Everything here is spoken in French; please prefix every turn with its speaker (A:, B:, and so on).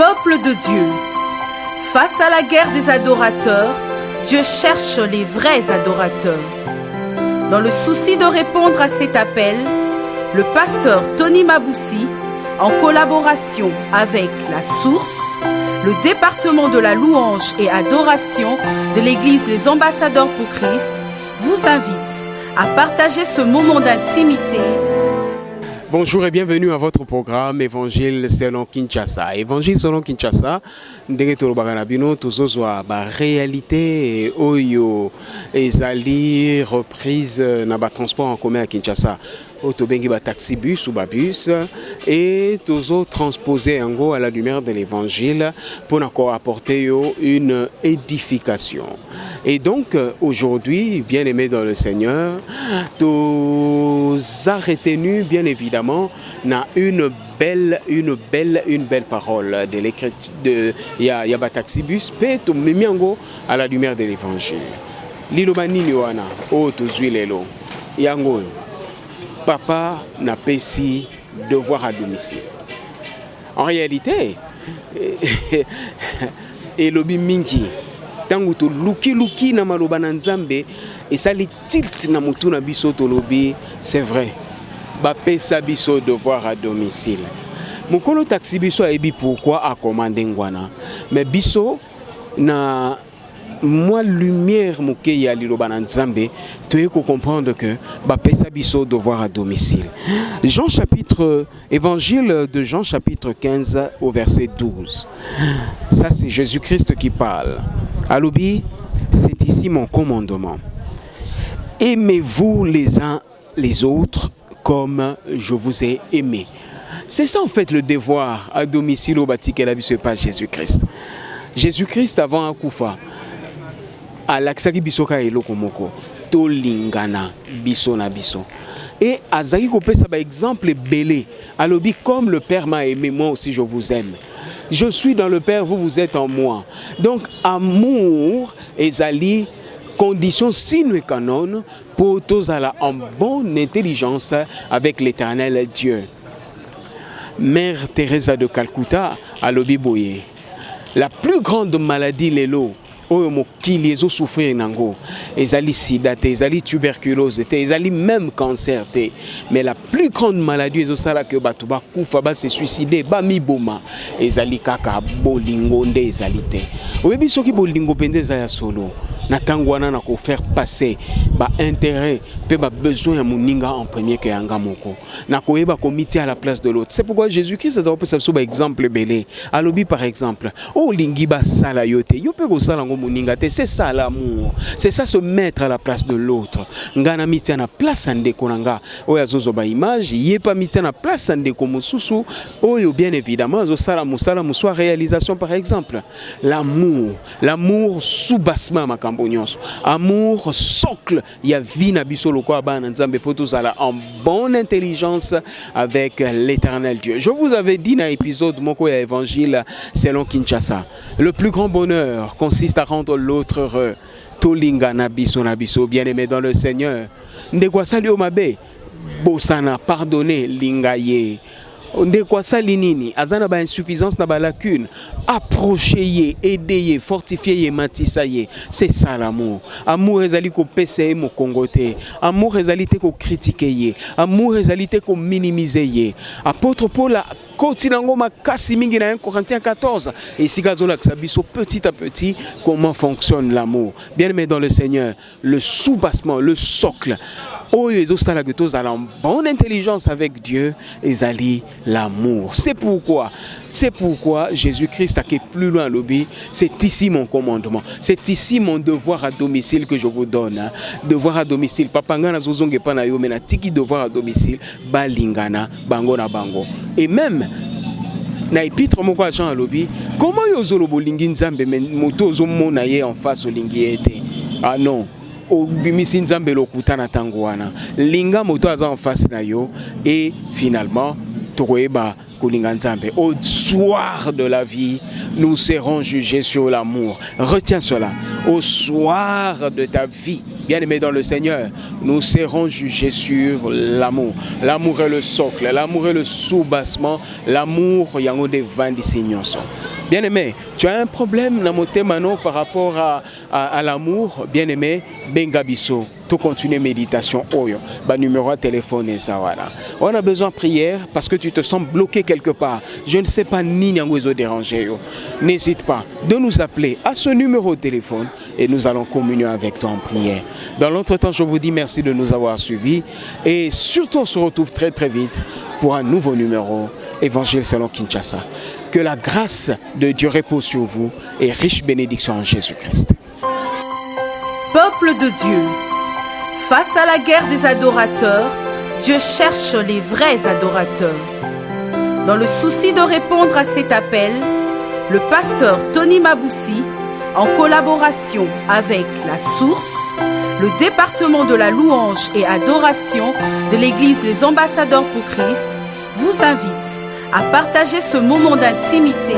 A: Peuple de Dieu, face à la guerre des adorateurs, Dieu cherche les vrais adorateurs. Dans le souci de répondre à cet appel, le pasteur Tony Maboussi, en collaboration avec La Source, le département de la louange et adoration de l'église Les Ambassadeurs pour Christ, vous invite à partager ce moment d'intimité.
B: Bonjour et bienvenue à votre programme Évangile selon Kinshasa. Évangile selon Kinshasa, ndenge tolobaka na bino tozozwa ba réalité oyo ezali reprise na ba transport en commun à Kinshasa. Autobengi ba taxi bus ou ba bus et tozo transposer yango à la lumière de l'évangile pour encore apporter une édification. Et donc aujourd'hui, bien aimés dans le Seigneur, nous a retenu bien évidemment na une belle parole de l'écriture de Yaba Taxibus Peto Mimiango à la lumière de l'évangile. Lilobani Niwana, o Tozuilelo, Yango, papa n'a pas si devoir à domicile. En réalité, et lobi mingi, tangu to luki na maloba na nzambe, et ça les tilt na mutu na biso to lobi, c'est vrai. Bapesa biso devoir à domicile. Mokolo taxi biso ebi pourquoi a commandé ngwana. Mais biso na moi lumière moke ya liloba na nzambe, tu ko comprendre que bapesa biso devoir à domicile. Évangile de Jean chapitre 15 au verset 12. Ça c'est Jésus-Christ qui parle. Alobi, c'est ici mon commandement. Aimez-vous les uns les autres comme je vous ai aimé. C'est ça en fait le devoir à domicile au bâti qu'elle a vu ce pas Jésus-Christ. Jésus-Christ avant un koufa, à l'aksaki bisoka et lokomoko, to lingana biso na biso. Et azaki kopé ça par exemple belé, alobi comme le Père m'a aimé, moi aussi je vous aime. Je suis dans le Père, vous êtes en moi. Donc amour ezali condition sine qua non pour tous aller en bonne intelligence avec l'Éternel Dieu. Mère Teresa de Calcutta a l'obiboye. La plus grande maladie l'élo, qui les ont souffert nango, ezali sida, ezali tuberculose, ezali même cancer, mais la plus grande maladie est ça que batuba kufa ba se suicider ba miboma, ezali kaka bolingo nde ezali te. Oyebi soki bolingo pende za ya solo. Natangwana na ko faire passer ba intérêt pe ba besoin ya muninga en premier que yanga moko na ko yeba comité à la place de l'autre. C'est pourquoi Jésus-Christ a appelé ça ba exemple belé alobi par exemple o lingi ba sala yote yo pe ko sala ngo muninga te, c'est ça l'amour, c'est ça se mettre à la place de l'autre. Ngana mitia na place ande konanga oya zozo ba image yé pas mitia na place ande ko mususu oyo bien évidemment zo sala musala muswa réalisation par exemple. L'amour sous-bassement makambo. Amour socle ya vie na biso lokwa ba na nzambe po tozala en bonne intelligence avec l'Éternel Dieu. Je vous avais dit dans l'épisode moko ya évangile selon Kinshasa, le plus grand bonheur consiste à rendre l'autre heureux. Tolinga na biso bien aimé dans le Seigneur. Ndekwa sali o mabe bosana pardonner lingaye. Onde kwa sali nini azana ba insuffisance na ba lacune, approcher aider fortifier matissa, c'est ça l'amour. Amour ezali ko pese mo kongote, amour ezali te ko critiquer, amour ezali te ko minimiser. Apôtre Paul Kotinango makasi mingi na 1 Corinthiens 14 et si gazola que ça biso petit à petit comment fonctionne l'amour. Bien aimé dans le Seigneur, le soubassement, le socle. Oyo ezosala que tous en bonne intelligence avec Dieu, ezali l'amour. C'est pourquoi Jésus-Christ a été plus loin lobby, c'est ici mon commandement. C'est ici mon devoir à domicile que je vous donne. Devoir à domicile. Papa ngana zozonge pa na yo mena tiki devoir à domicile balingana bango na bango. Et même na épître moko à Jean à lobby, comment yo zolo bolingi nzambe moto zo mona ye en face olingi ete. Ah non. Au bimisi nzambe lokutana tango wana linga moto aza en face na yo et finalement tokoyeba kolinga nzambe. Au soir de la vie nous serons jugés sur l'amour. Retiens cela. Au soir de ta vie, bien-aimé dans le Seigneur, nous serons jugés sur l'amour. L'amour est le socle, l'amour est le soubassement, l'amour yango de vandi signonso. Bien-aimé, tu as un problème dans mon thème par rapport à l'amour, bien-aimé, Bengabiso. Tout continuer méditation, numéro de téléphone et ça, voilà. On a besoin de prière parce que tu te sens bloqué quelque part. Je ne sais pas ni n'yangozo déranger. N'hésite pas de nous appeler à ce numéro de téléphone et nous allons communier avec toi en prière. Dans l'entretemps, je vous dis merci de nous avoir suivis et surtout on se retrouve très très vite pour un nouveau numéro Évangile selon Kinshasa. Que la grâce de Dieu repose sur vous et riche bénédiction en Jésus-Christ.
A: Peuple de Dieu, face à la guerre des adorateurs, Dieu cherche les vrais adorateurs. Dans le souci de répondre à cet appel, le pasteur Tony Maboussi, en collaboration avec La Source, le département de la louange et adoration de l'église Les Ambassadeurs pour Christ, vous invite à partager ce moment d'intimité